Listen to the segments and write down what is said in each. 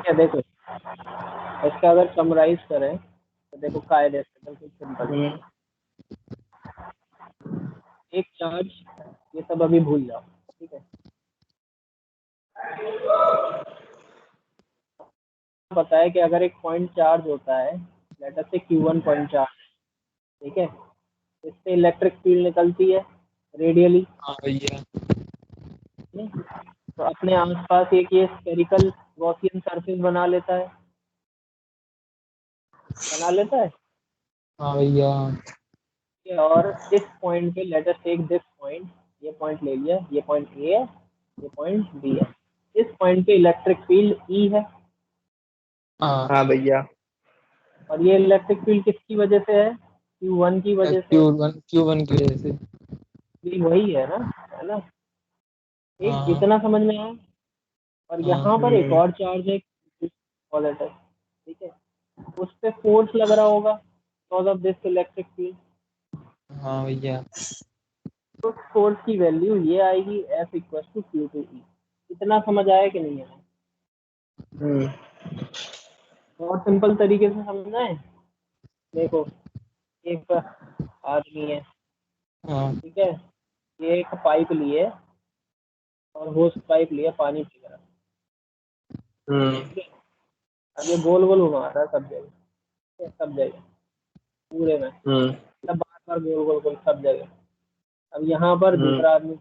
है देखो, इसका अगर समराइज करें तो देखो कायदे से बिल्कुल सिंपल। एक चार्ज, ये सब अभी भूल जाओ, ठीक है। पता है कि अगर एक पॉइंट चार्ज होता है, लेट अस से Q1 पॉइंट चार्ज, ठीक है, इससे इलेक्ट्रिक फील्ड निकलती है रेडियली। हाँ भैया। तो अपने आसपास एक ये स्फेरिकल गॉसियन सरफेस बना लेता है, बना लेता है। हाँ भैया। और इस पॉइंट पे let us take this point, ये पॉइंट ले लिया, ये पॉइंट ए है, ये पॉइंट बी है। इस पॉइंट पे इलेक्ट्रिक फील्ड ई है, हाँ भैया। और ये इलेक्ट्रिक फील्ड किसकी वजह से है? Q1 की वजह से। Q1 की वजह से। ये वही है ना। एक हाँ इतना समझ में आया। और हाँ। यहाँ पर एक और चार्ज है, पॉजिटिव, ठीक है, उस पे फोर्स लग रहा होगा because of this electric field. हाँ भैया। तो फोर्स की वैल्यू ये आएगी F इक्वल टू Q2E। इतना समझ आया कि नहीं आया? और सिंपल तरीके से समझना है। देखो, एक आदमी है, हाँ ठीक है, ये एक पाइप लिए और होस पाइप लिए पानी पी रहा है, ठीक है। अब ये गोल गोल घुमा रहा है सब जगह, ठीक है, सब जगह पूरे में, मतलब बार बार गोल गोल गोल सब जगह। अब यहाँ पर दूसरा आदमी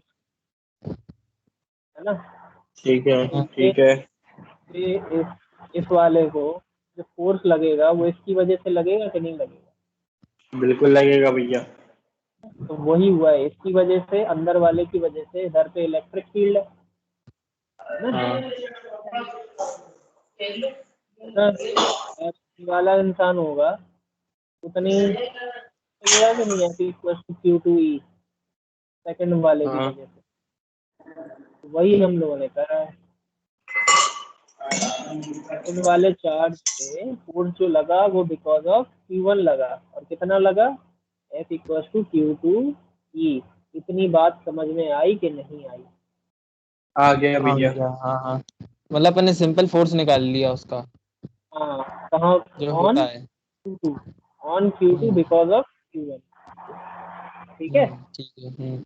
है ना, ठीक है तो ठीक है। ये इस वाले को जो फोर्स लगेगा वो इसकी वजह से लगेगा कि नहीं लगेगा? बिल्कुल लगेगा भैया। तो वही हुआ है, इसकी वजह से, अंदर वाले की वजह से इधर पे इलेक्ट्रिक फील्ड है ना। और वाला इंसान होगा उतनी लगेगा कि नहीं है Q2E सेकंड वाले की वजह से। वही हम लोगों ने करा है। सेकंड वाले चार्ज पे फोर्स जो लगा वो बिकॉज ऑफ Q1 लगा, और कितना लगा? F equal to Q2E। इतनी बात समझ में आई कि नहीं आई? आ गया हाँ भैया। भैया। हाँ हाँ, मतलब अपन ने सिंपल फोर्स निकाल लिया उसका हाँ, कहाँ? जो ऑन होता है। Q2, on Q2 because of Q1, ठीक है। ठीक है।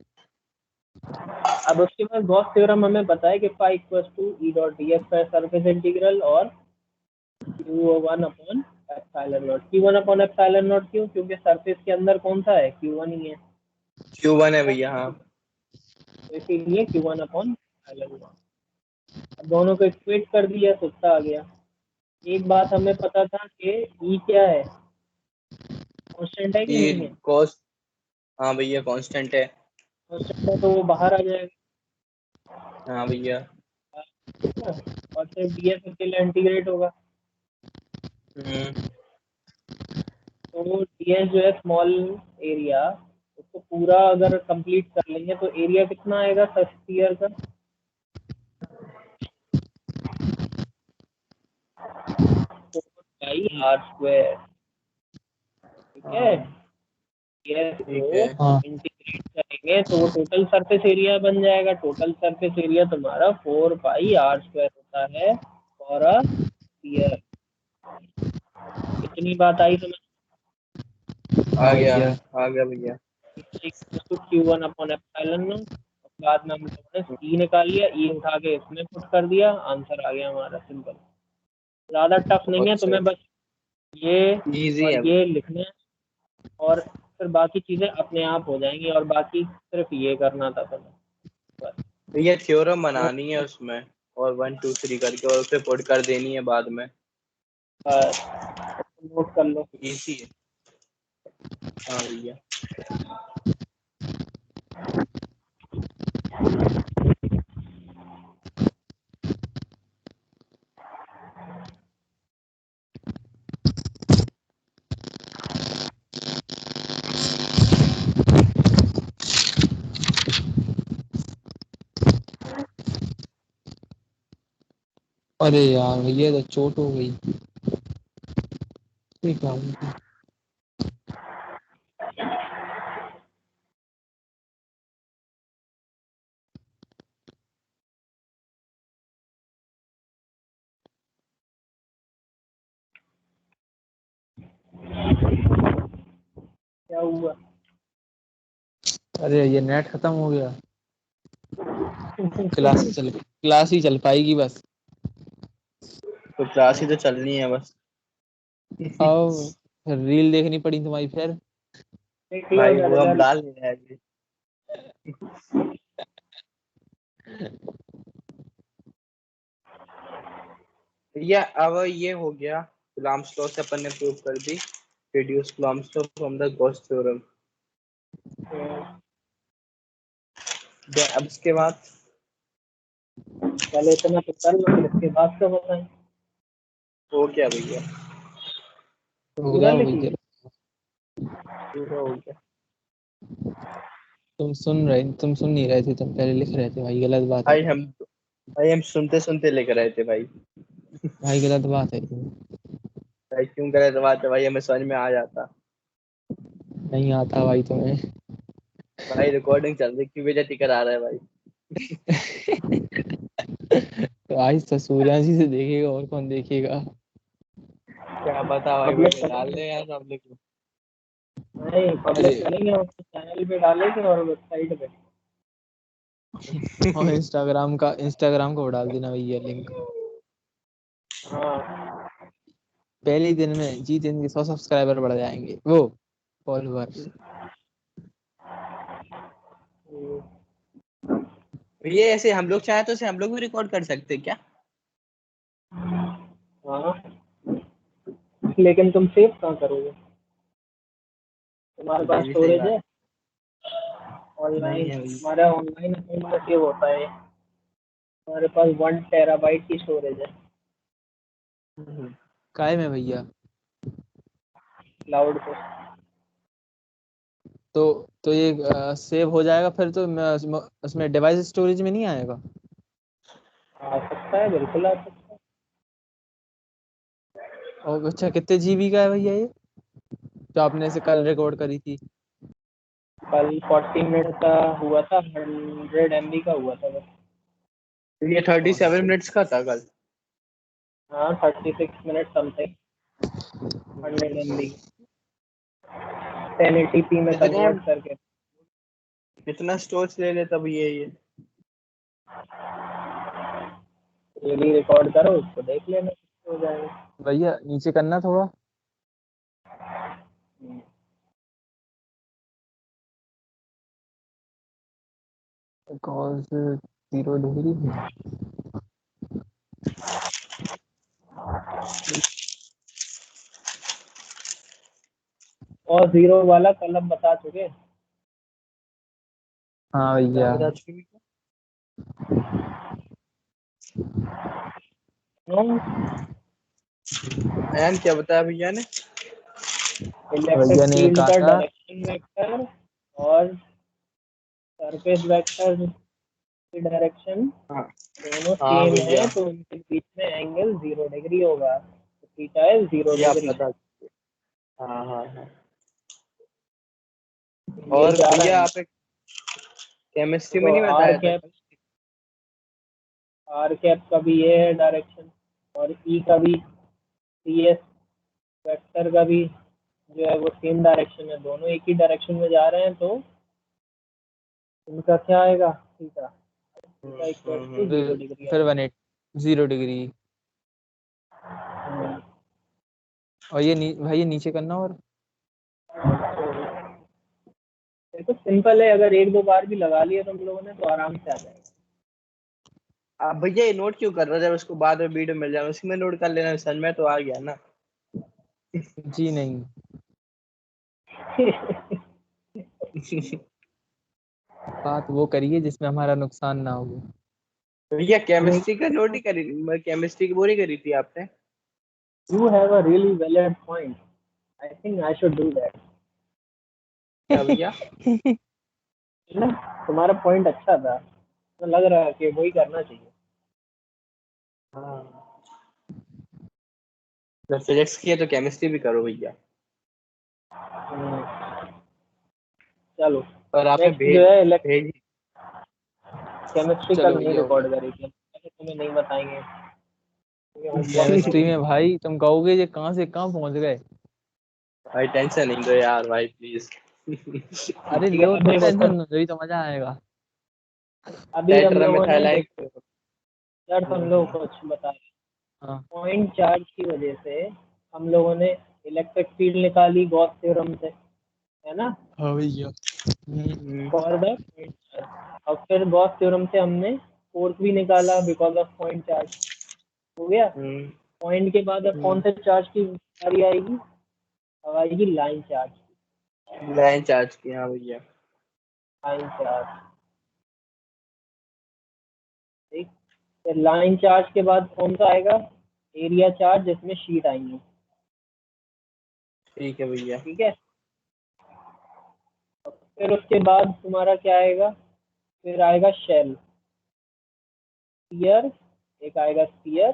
अब उसके बाद गॉस थ्योरम हमें पता है कि phi equal to E dot D X है सरफेस इंटीग्रल, और Q1 upon epsilon naught. Q1 upon epsilon naught क्यों? क्योंकि सरफेस के अंदर कौन सा है? Q1 ही है, Q1 है भैया। हाँ तो इसीलिए Q1 अपॉन एप्सिलॉन नॉट। अब दोनों को इक्वेट कर दिया तो उत्तर आ गया। एक बात हमें पता था कि ई क्या है, कांस्टेंट है कि ये नहीं है? कॉस्ट। हाँ भैया कांस्टेंट है। कांस्टेंट है तो वो बाहर आ जाएगा, हाँ भैया। ठीक है? और सिर्फ डी एस अकेला इंटीग्रेट होगा। तो डी एस जो है स्मॉल एरिया, उसको पूरा अगर कंप्लीट कर लेंगे तो एरिया कितना आएगा स्फीयर का? R², ठीक है। ds ठीक को है। हाँ इंटीग्रेट करेंगे तो वो टोटल सरफेस एरिया बन जाएगा। टोटल सरफेस एरिया तुम्हारा 4πr² होता है फॉर अ स्फीयर। इतनी बात आई समझ? आ हाँ गया। भैया। आ गया भैया। Q1 upon epsilon not. बाद में हम लोगों ने ई निकाल लिया, ई उठा के इसमें पुट कर दिया, आंसर आ गया हमारा। सिंपल, ज्यादा टफ नहीं है, बहुत तुम्हें सही। बस ये इजी और है ये भैया। लिखना है, और फिर बाकी चीजें अपने आप हो जाएंगी। और बाकी सिर्फ ये करना था तुम्हें, बस। भैया थ्योरम बनानी है नोट उसमें, और 1 2 3 करके, और उसे पुट कर देनी है बाद में। नोट कर लो। इजी है। हाँ भैया। अरे यार भैया तो चोट हो गई। ठीक है। क्या हुआ? अरे ये नेट खत्म हो गया। क्लास ही चल पाएगी बस। तो क्लास ही तो चलनी है बस। अब रील देखनी पड़ी तुम्हारी फिर। देख लो भाई वो हम जरा। डाल नहीं रहे अभी। ये अब ये हो गया, कूलम्ब्स लॉ से अपन ने प्रूव कर दी, reduce Coulomb's law from the Gauss theorem. अब इसके बाद पहले इतना तो कर लो, फिर इसके बाद तो बताएं। हो गया भैया, पूरा होगा लिख भैया। ली? पूरा हो गया। तुम सुन नहीं रहे थे, तुम पहले लिख रहे थे भाई, गलत बात है। भाई हम सुनते सुनते लिख रहे थे भाई। भाई गलत बात है। भाई क्यों गलत बात है भाई, हमें समझ में आ जाता। नहीं आता भाई तुम्हें। भाई रिकॉर्डिंग चल रही, क्यों बेइज्जती करा रहा है भाई। तो आज तो सूर्यांशी से देखेगा और कौन देखेगा। क्या पता भाई, पब्लिक भैया डाल करेंगे? ले यार पब्लिक को। नहीं, अरे पब्लिक करेंगे उसको, चैनल पे डालेंगे और वेबसाइट पे। और इंस्टाग्राम को डाल देना भैया लिंक। हाँ। पहले ही दिन में जी दिन के 100 सब्सक्राइबर बढ़ जाएंगे, वो फॉलोअर्स। ये ऐसे हम लोग चाहे तो इसे हम लोग भी रिकॉर्ड कर सकते हैं क्या? हाँ, लेकिन तुम सेव कहाँ करोगे? तुम्हारे ये पास भी सही स्टोरेज बात है? है। नहीं ऑनलाइन है भाई। हमारा ऑनलाइन अकाउंट में सेव होता है। हमारे पास 1 टेराबाइट की स्टोरेज है काय में भैया? क्लाउड पे। तो ये सेव हो जाएगा फिर तो उसमें डिवाइस स्टोरेज में नहीं आएगा? आ सकता है, बिल्कुल आ सकता है। और अच्छा कितने जीबी का है भैया ये, जो आपने इसे कल रिकॉर्ड करी थी? कल 40 मिनट का हुआ था, 100 MB का हुआ था बस। ये 37 40। मिनट्स का था कल। हाँ, 36 मिनट समथिंग। 100 MB 1080p में कितने कन्वर्ट करके। कितना स्टोरेज ले ले तब ये डेली रिकॉर्ड करो, उसको देख लेना कितना हो जाएगा। भैया नीचे करना थोड़ा। Call 0 degree. और जीरो वाला कल हम बता चुके। हाँ क्या भैया। बता चुकी? एंड क्या बताया भैया ने? इलेक्ट्रिक भैया ने फील्ड कहा का था। डायरेक्शन वेक्टर और सरफेस वेक्टर की डायरेक्शन हाँ दोनों हाँ सेम है, भैया, तो उनके बीच में एंगल 0 डिग्री होगा, तो थीटा इज जीरो ये आप डिग्री बता। हाँ हाँ हाँ। ये और जा रहा भैया है। आप केमिस्ट्री में तो नहीं बताया था कल? आर कैप का भी ये है डायरेक्शन, और ई का भी, सी एस वेक्टर का भी जो है वो सेम डायरेक्शन है, दोनों एक ही डायरेक्शन में जा रहे हैं, तो इनका क्या आएगा? Theta theta equal to zero degree फिर आएगा। 0 डिग्री। और भाई ये नीचे करना। और देखो सिंपल है, अगर एक दो बार भी लगा लिया तुम लोगों ने तो आराम से आ जाएगा। आप भैया ये नोट क्यों कर रहे हो, जब उसको बाद में वीडियो मिल जाए उसी में नोट कर लेना, समझ में तो आ गया ना। जी नहीं, बात वो करिए जिसमें हमारा नुकसान ना हो। भैया केमिस्ट्री का नोट ही करी, केमिस्ट्री की बोरी करी थी आपने? You have a really valid point. I think I should do that. क्या भैया? ना, तुम्हारा पॉइंट अच्छा था, तो लग रहा है कि वही करना चाहिए। हाँ, जब फिजिक्स की है तो केमिस्ट्री भी करो भैया। चलो, पर आपने नेक्स्ट जो है इलेक्ट्रिक भेजी। केमिस्ट्रिकल चलो नहीं भैया हो गया। रिकॉर्ड करेगी, तुम्हें नहीं बताएंगे, होमवर्क केमिस्ट्री है। में भाई तुम कहोगे ये कहाँ से कहाँ पहुंच गए। भाई टेंशन नहीं लो यार भाई प्लीज। अरे ठीक है, लो अब तो देखो टेंशन लो, तभी तो मजा आएगा। अभी हम टेट्रा लोगों ने मिथाइल देखो यार, हम लोग कुछ बता रहे हाँ पॉइंट चार्ज की वजह से हम लोगों ने इलेक्ट्रिक फील्ड निकाली गॉस थ्योरम से, है ना, हाँ भैया। For the point charge. और फिर गॉस थ्योरम से हमने फोर्स भी निकाला बिकॉज ऑफ पॉइंट चार्ज। हो गया। पॉइंट के बाद अब कौन से चार्ज की बारी आएगी? अब आएगी लाइन चार्ज। लाइन चार्ज की। हाँ भैया। लाइन चार्ज, ठीक। फिर लाइन चार्ज के बाद कौन सा आएगा? एरिया चार्ज, जिसमें शीट आएंगी। ठीक है भैया। ठीक है। फिर उसके बाद तुम्हारा क्या आएगा? फिर आएगा शेल, स्फीयर, एक आएगा स्फीयर,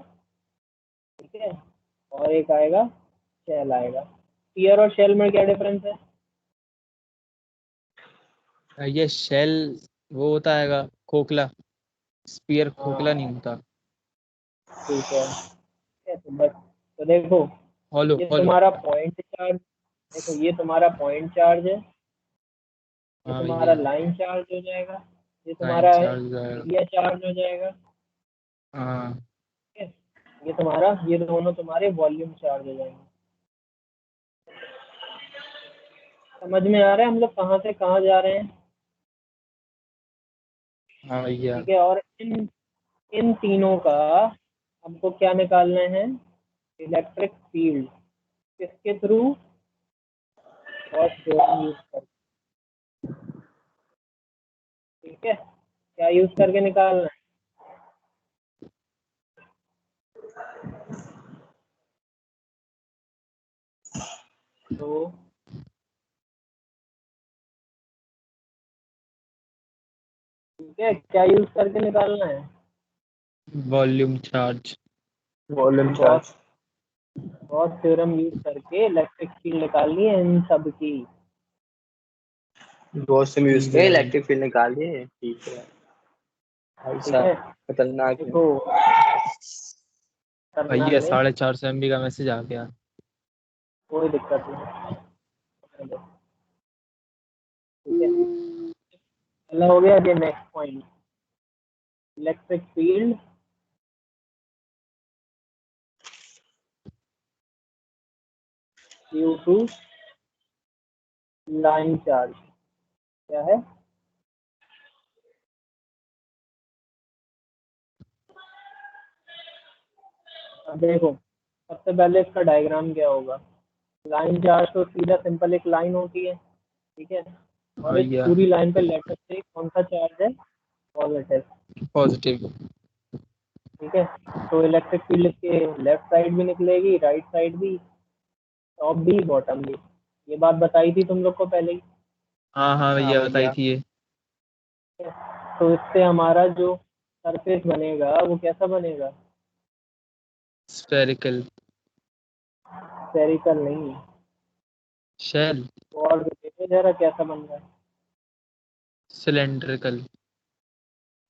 ठीक है, और एक आएगा शेल आएगा। स्फीयर और शेल में क्या डिफरेंस है? ये शेल वो होता हैगा खोखला, स्पीयर खोखला नहीं हाँ होता। ठीक है। ठीक है, तो बस, तो देखो हॉलो ये हॉलो। तुम्हारा पॉइंट चार्ज, देखो ये तुम्हारा पॉइंट चार्ज है, ये हाँ तुम्हारा भैया। लाइन चार्ज हो जाएगा, ये लाइन तुम्हारा चार्ज जो है। एरिया चार्ज हो जाएगा, हाँ ठीक है। ये तुम्हारा, ये दोनों तुम्हारे वॉल्यूम चार्ज हो जाएंगे। समझ में आ रहा है हम लोग कहाँ से कहाँ जा रहे हैं? हाँ भैया। ठीक है। और इन इन तीनों का हमको क्या निकालना है? Electric field. किसके थ्रू? और थ्योरम यूज कर, ठीक है। क्या यूज करके निकालना है? तो ठीक है, क्या यूज करके निकालना है? Volume charge. Volume Gauss charge. Gauss theorem use करके इलेक्ट्रिक फील्ड निकालनी है इन सब की। गॉस से यूज ठीक किया है भाई। इलेक्ट्रिक फील्ड निकालिए। ठीक है भाई ठीक है। साहब, खतरनाक है। देखो, करना भैया नहीं, 450 MB का मैसेज आ गया। कोई दिक्कत नहीं। ठीक है, पहला हो गया। ये next point, electric field due to line charge. क्या है? अब देखो, सबसे पहले इसका डायग्राम क्या होगा? लाइन चार्ज तो सीधा सिंपल एक लाइन होती है, ठीक है। हाँ और इस भैया। पूरी लाइन पे लेटर से कौन सा चार्ज है? Positive, positive. ठीक है। तो इलेक्ट्रिक फील्ड के लेफ्ट साइड भी निकलेगी, राइट साइड भी, टॉप भी, बॉटम भी। ये बात बताई थी तुम लोग को पहले ही, हाँ हाँ हाँ भैया बताई भैया। थी ये। ठीक है? तो इससे हमारा जो सरफेस बनेगा वो कैसा बनेगा? स्फेरिकल। स्फेरिकल नहीं। शेल। तो और देखो जरा कैसा बन रहा है। सिलेंड्रिकल।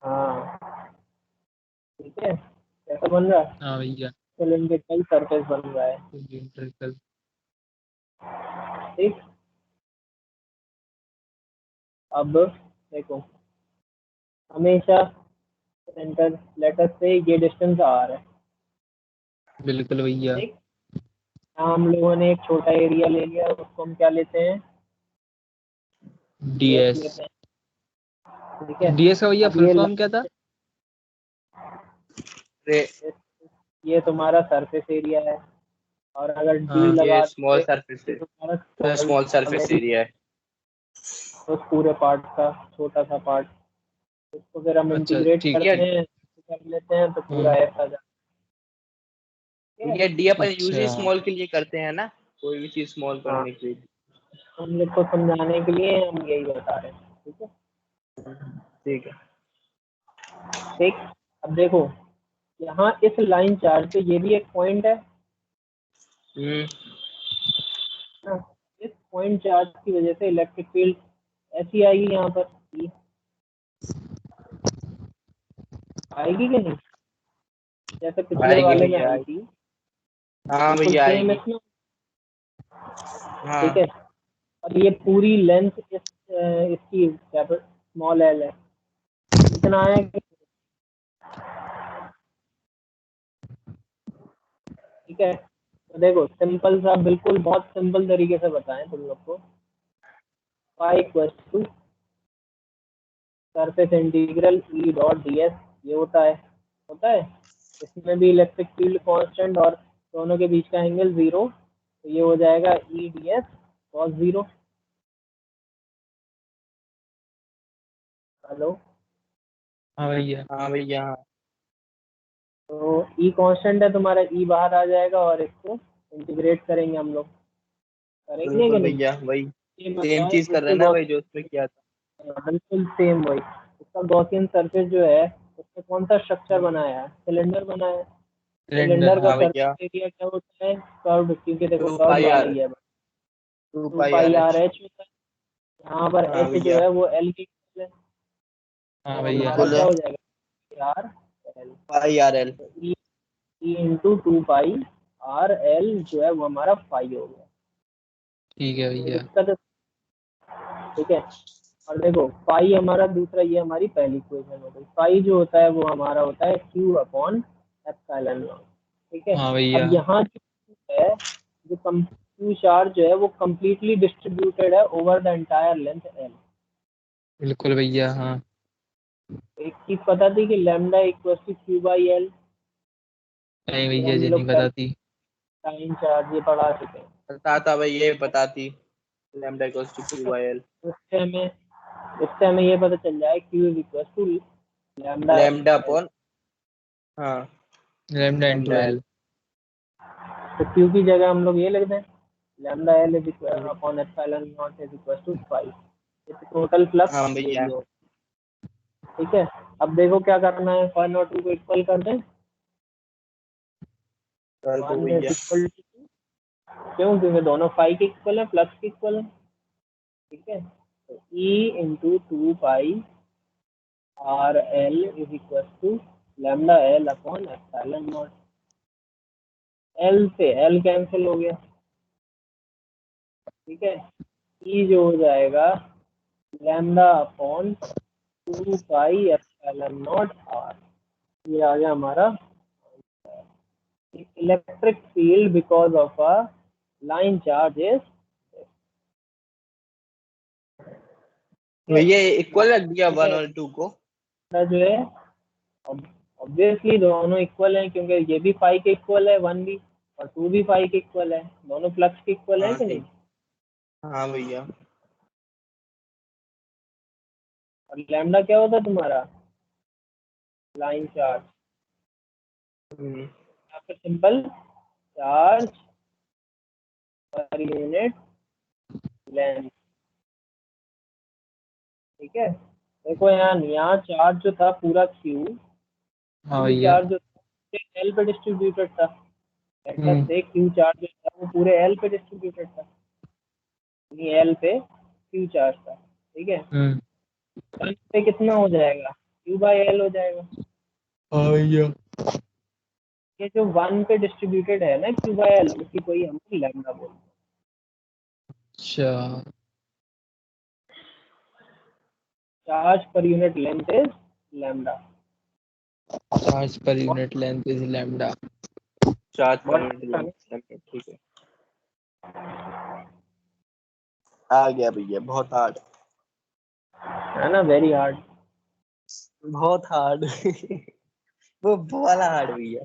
हाँ ठीक है, कैसा बन रहा है? हाँ भैया। सिलिंड्रिकल सरफेस बन रहा है, सिलेंड्रिकल। ठीक। अब देखो, हमेशा सेंटर लेटर से ये डिस्टेंस आ रहा है, बिल्कुल भैया। ठीक। यहाँ हम लोगों ने एक छोटा एरिया ले लिया, उसको हम क्या लेते हैं? DS DS. लेते हैं, ठीक है। डीएस का भैया अब फुल ये फॉर्म क्या था? रे ये तुम्हारा सरफेस एरिया है, और अगर डी हाँ ये लगा स्मॉल दोगे सरफेस तो तुम्हारा है, स्मॉल सरफेस टोटल एरिया है। उस पूरे पार्ट का छोटा सा पार्ट। इसको फिर हम अच्छा इंटीग्रेट ठीक ये करते हैं, कर लेते हैं, तो पूरा हाँ। ऐसा जाता है। ये डी अपन यूज ही अच्छा स्मॉल के लिए करते हैं ना, कोई भी चीज स्मॉल हाँ, करने के लिए। हम लोग को समझाने के लिए हम यही बता रहे हैं, ठीक है। ठीक है। ठीक। अब देखो, यहाँ इस लाइन चार्ज पे ये भी एक पॉइंट है हम्म। ना। इस पॉइंट चार्ज की वजह से इलेक्ट्रिक फील्ड ऐसी आएगी यहाँ पर, ये आएगी कि नहीं? जैसे पिछले आएगी वाले में भैया आई आएगी। थी, हाँ बिल्कुल भैया सेम आएगी। इसमें। हाँ ठीक है, और ये पूरी लेंथ इसकी स्मॉल एल है, इतना है कि ठीक है। तो देखो सिंपल सा, बिल्कुल बहुत सिंपल तरीके से बताएं तुम लोग को, phi equal to surface integral E dot D S, ये होता है। इसमें भी इलेक्ट्रिक फील्ड कांस्टेंट और दोनों के बीच का एंगल 0, तो ये हो जाएगा E D S cos 0। Hello, हाँ भैया। हाँ भैया हाँ। तो ई कांस्टेंट है तुम्हारा, ई बाहर आ जाएगा और इसको इंटीग्रेट करेंगे हम लोग, करेंगे कि बिल्कुल नहीं? भैया वही ये सेम बताओ चीज कर रहे इसके हैं ना भाई जो उसमें किया था। बिल्कुल सेम वही, उसका गॉसियन सरफेस जो है उसमें कौन सा स्ट्रक्चर बनाया है? सिलेंडर बनाया है। सिलेंडर, सिलेंडर का हाँ सरफेस भैया। एरिया क्या होता है? कर्व, क्योंकि देखो 2 कर्व पाई वाला आर, ही है, 2 two pi pi R R H. H होता है। यहाँ पर हाँ एच जो भैया है वो एल की equal है, हाँ तो भैया। हमारा बिल्कुल क्या हो जाएगा? आर एल, पाई आर एल। तो E into 2 pi R L जो है वो हमारा फाई हो गया। ठीक है कोई भैया। दिक्कत है? ठीक है, और देखो पाई हमारा दूसरा, ये हमारी पहली इक्वेशन हो गई। पाई जो होता है वो हमारा होता है क्यू अपॉन एप्सिलॉन नॉट। ठीक है, हाँ भैया। अब यहाँ जो है, जो क्यू चार्ज जो है वो कम्प्लीटली डिस्ट्रीब्यूटेड है over the entire length L. बिल्कुल भैया। हाँ। एक चीज पता थी कि lambda equal to Q by L, नहीं ये भैया, हम जी नहीं लोग पहले बताती। टाइम चार्ज ये पढ़ा चुके हैं। पता था भाई, ये पता थी लैम्डा इक्वल्स टू ठीक क्यू है, बाई एल। इससे हमें ये पता चल जाए Q is equal to lambda lambda L. Upon, हाँ lambda into lambda L. L. तो क्यू की जगह हम लोग ये लिख दें, lambda L is equal upon epsilon naught is equal to 5, total flux हाँ जो भैया भी हो। ठीक है, अब देखो क्या करना है, 1 और 2 को इक्वल कर दें। कर दो 1 इज भैया। इक्वल टू, क्यों? क्योंकि दोनों फाई के इक्वल है, फ्लक्स के इक्वल है। ठीक है, तो E into 2 pi R L is equal to lambda L upon epsilon naught. L से एल कैंसिल हो गया। ठीक है, ई जो हो जाएगा lambda upon 2 pi epsilon naught R, ये आ गया हमारा electric field because of a line charge is. भैया इक्वल रख दिया 1 ये और 2 को। जो है ऑब्वियसली दोनों इक्वल हैं, क्योंकि ये भी फाई के इक्वल है 1 भी, और 2 भी फाई के इक्वल है, दोनों फ्लक्स के इक्वल है हाँ कि नहीं? ठीक। हाँ भैया। और लैम्डा क्या होता है तुम्हारा? लाइन चार्ज, या फिर simple charge per unit length. ठीक है, देखो यहाँ चार्ज जो था पूरा क्यू, हाँ क्यू भैया। चार्ज जो था एल पे डिस्ट्रीब्यूटेड था। ऐसा हम्म। से क्यू चार्ज जो था वो पूरे एल पे डिस्ट्रीब्यूटेड था, यानी एल पे क्यू चार्ज था। ठीक है, हम्म। वन पे कितना हो जाएगा? क्यू बाई एल हो जाएगा। हाँ भैया। ये जो 1 पे डिस्ट्रीब्यूटेड है ना क्यू बाई एल, उसी को ही हम लैम्डा बोलते हैं। अच्छा। Charge per unit length is lambda. Charge per unit length is lambda. Charge per unit बहुत लेंथ, ठीक है। आ गया भैया, बहुत हार्ड। है ना, वेरी हार्ड। बहुत हार्ड वो वाला हार्ड भैया।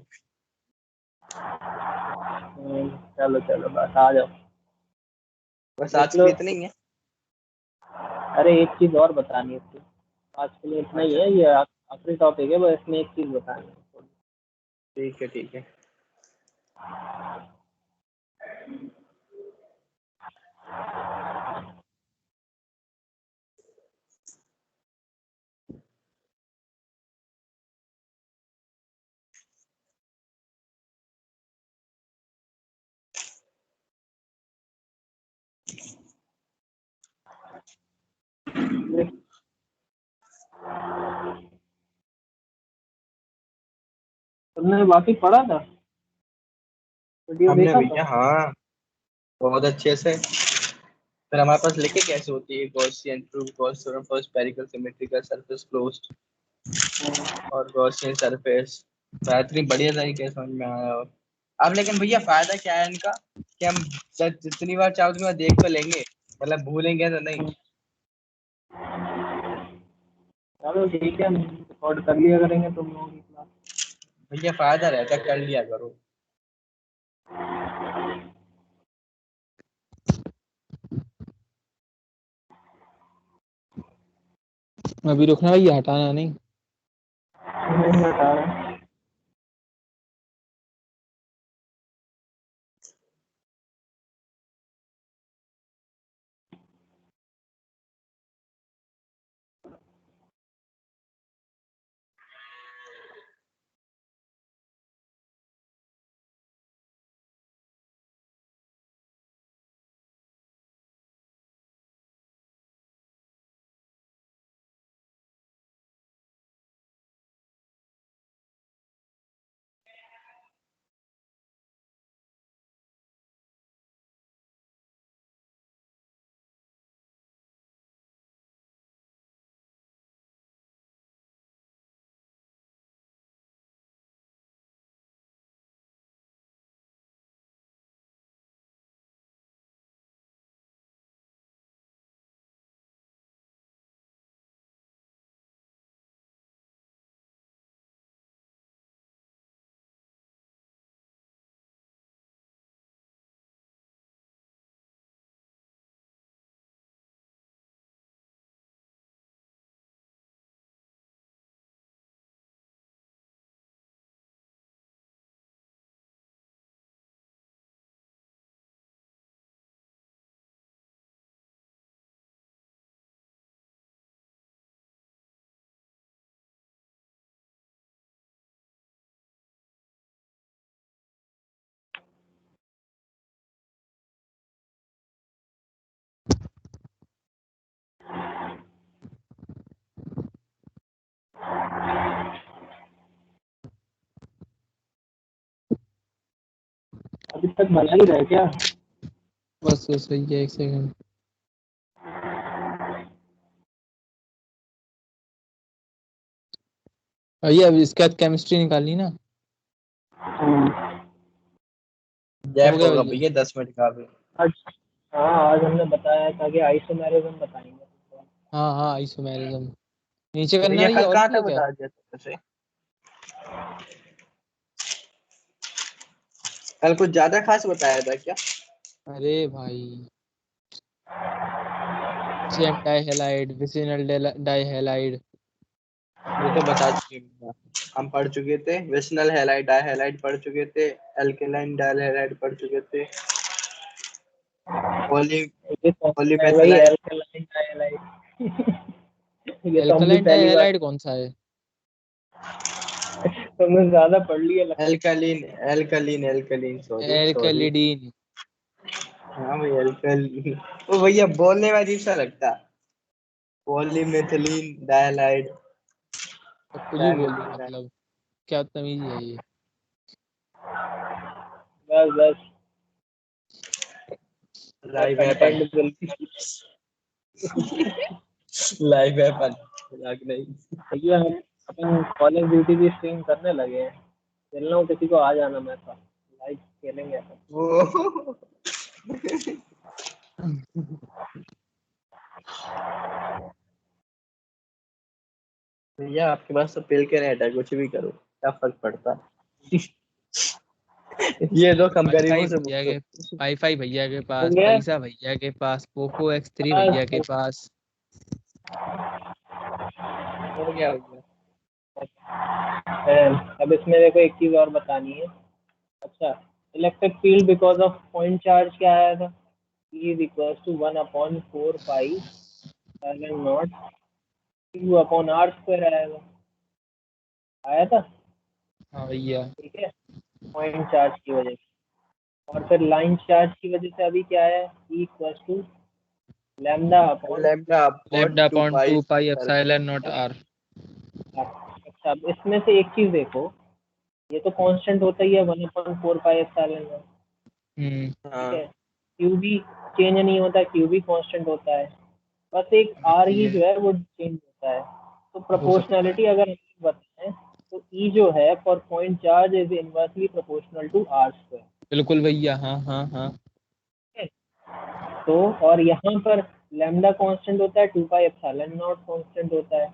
चलो चलो बस आ जाओ, बस देख आज के लो। लिए इतना ही है। अरे एक चीज और बतानी है थी, आज के लिए इतना ही अच्छा है, ये आखिरी टॉपिक है, बस इसमें एक चीज बतानी है। ठीक है, ठीक है। तुमने बाकी पढ़ा था, वीडियो हमने देखा था? भैया हाँ बहुत अच्छे से। फिर हमारे पास लिखे कैसे होती है Gaussian, true Gauss theorem for spherical symmetrical surface closed और गॉसियन सरफेस। इतनी बढ़िया तरीके से समझ में आया। और अब लेकिन भैया फायदा क्या है इनका कि हम जितनी बार चाहो उतनी बार देख तो लेंगे, मतलब भूलेंगे तो नहीं। चलो ठीक है, रिकॉर्ड कर लिया करेंगे तुम लोगों की क्लास। भैया फायदा रहता है, कर लिया करो। अभी रुकना भैया, हटाना नहीं। नहीं हटा रहा। अभी तक बना ही रहे क्या? बस सही है, 1 सेकंड। भैया अब इसके बाद केमिस्ट्री निकाली ना? हो गैप गया होगा भैया? भैया 10 मिनट का भी। आज, हाँ आज हमने बताया था कि आइसोमेरिज्म बताएंगे। हाँ हाँ, आइसोमेरिज्म नीचे तो करना भैया है, ये कल और कहाँ भी है तक क्या? बता दिया था वैसे? कल कुछ ज्यादा खास बताया था क्या? अरे भाई, सेम डाइहैलाइड, विसिनल डाइहैलाइड। ये तो बता चुके हैं, हम पढ़ चुके थे। विसिनल हैलाइड डाइहैलाइड पढ़ चुके थे। एल्केलाइन डाइहैलाइड पढ़ चुके थे। पॉली ये कौन सा है भाई, पॉलीमेथिलाइन। एल्कलाइन डाइहाइड? ये तो हम भी एल्कलाइन पहली बार। डाइहैलाइड कौन सा है? तुमने ज्यादा पढ़ लिया लगता alkaline alkaline alkaline, sorry sorry. Alkylidene. हाँ भाई एल्कलीन। ओ भैया बोलने में अजीब सा लगता है। पॉलीमेथिलीन डाइहैलाइड तो कुछ भी बोल दो, डाइमेथिलाइन। मतलब क्या तमीज है ये? है। बस बस, लाइव वेपन। कंटेंट जल्दी। लाइव वेपन नहीं। भैया हम अपन कॉल ऑफ ड्यूटी की स्ट्रीम करने लगे हैं। चल रहा हूँ, किसी को आ जाना, मैं था लाइव खेलेंगे अपन। वो भैया आपके पास तो पिल के नेट है, कुछ भी करो, क्या फर्क पड़ता है? ये दो हम वाईफाई गरीबों से भैया के, पूछो। वाईफाई भैया के हो पास, गया। पैसा भैया के पास, पोको X3 बस भैया के बस, पास। हो गया भैया। अब इसमें देखो एक चीज और बतानी है। अच्छा, electric field because of point charge क्या आया था? E is equal to 1/4 pi epsilon naught Q/r² आएगा। आया था। हाँ भैया। ठीक है, पॉइंट चार्ज की वजह से। और फिर लाइन चार्ज की वजह से अभी क्या है? E equal to lambda upon. Lambda upon lambda 2 upon pi 2 pi sir. Epsilon naught R. अच्छा, अब इसमें से एक चीज देखो, ये तो कांस्टेंट होता ही है 1/4 पाई एप्सिलॉन नॉट। ठीक हाँ है, क्यू भी चेंज नहीं होता, क्यू भी कांस्टेंट होता है, बस एक आर ही जो है वो चेंज होता है। तो प्रोपोर्शनैलिटी अगर हम बताएं तो ई जो है for point charge is inversely proportional to R square. बिल्कुल भैया, हाँ हाँ हाँ। तो और यहाँ पर लैम्डा कांस्टेंट होता है, 2 पाई एप्सिलॉन नॉट कांस्टेंट होता है।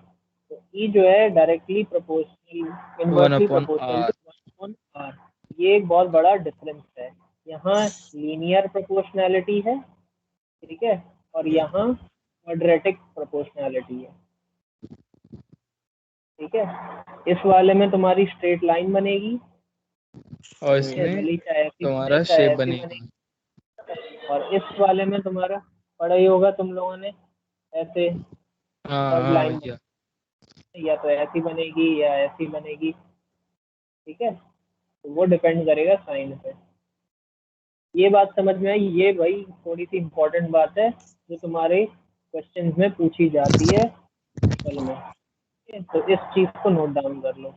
तो ई जो है directly proportional, 1 inversely upon proportional R. To 1 R. ये एक बहुत बड़ा डिफरेंस है। यहाँ लीनियर प्रोपोर्शनैलिटी है, ठीक है, और यहाँ क्वाड्रेटिक प्रोपोर्शनैलिटी है, ठीक है। इस वाले में तुम्हारी स्ट्रेट लाइन बनेगी, और ठीक है, इसमें भले ही चाहे ऐसी बने तुम्हारा चाहे शेप ऐसी बनेगा। बने। और इस वाले में तुम्हारा पढ़ा ही होगा तुम लोगों ने, ऐसे हाँ कर्व हाँ लाइन भैया। या तो ऐसी बनेगी या ऐसी बनेगी, ठीक है। तो वो डिपेंड करेगा साइन पे। ये बात समझ में आई? ये भाई थोड़ी सी इम्पोर्टेंट बात है जो तुम्हारे क्वेश्चंस में पूछी जाती है कल में, ठीक है? तो इस चीज को नोट डाउन कर लो।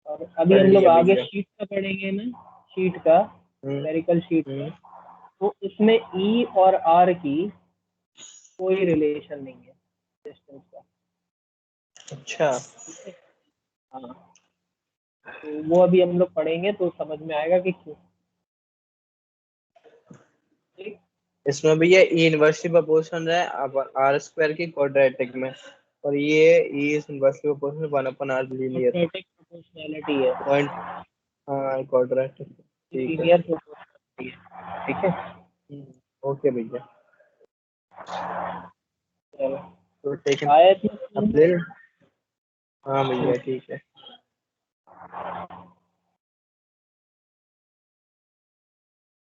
और अभी पढ़ हम लोग लिया आगे भैया। शीट का पढ़ेंगे ना, शीट का, न्यूमेरिकल शीट का। तो उसमें ई और आर की कोई रिलेशन नहीं है डिस्टेंस का, अच्छा, ठीक है। हाँ, तो वो अभी हम लोग पढ़ेंगे तो समझ में आएगा कि क्यों, ठीक। इसमें भैया ई इनवर्सली प्रोपोर्शनल है अब आर स्क्वायर की क्वाड्रेटिक में, और ये E is inversely proportional 1 upon R linear quadratic proportionality है, पॉइंट। हाँ क्वाड्रेटिक, ठीक है। लीनियर प्रोपोर्शनैलिटी है, ठीक है। ओके भैया, चलो, तो टेकन आया इतना समझ अब में? ले। हाँ भैया ठीक है।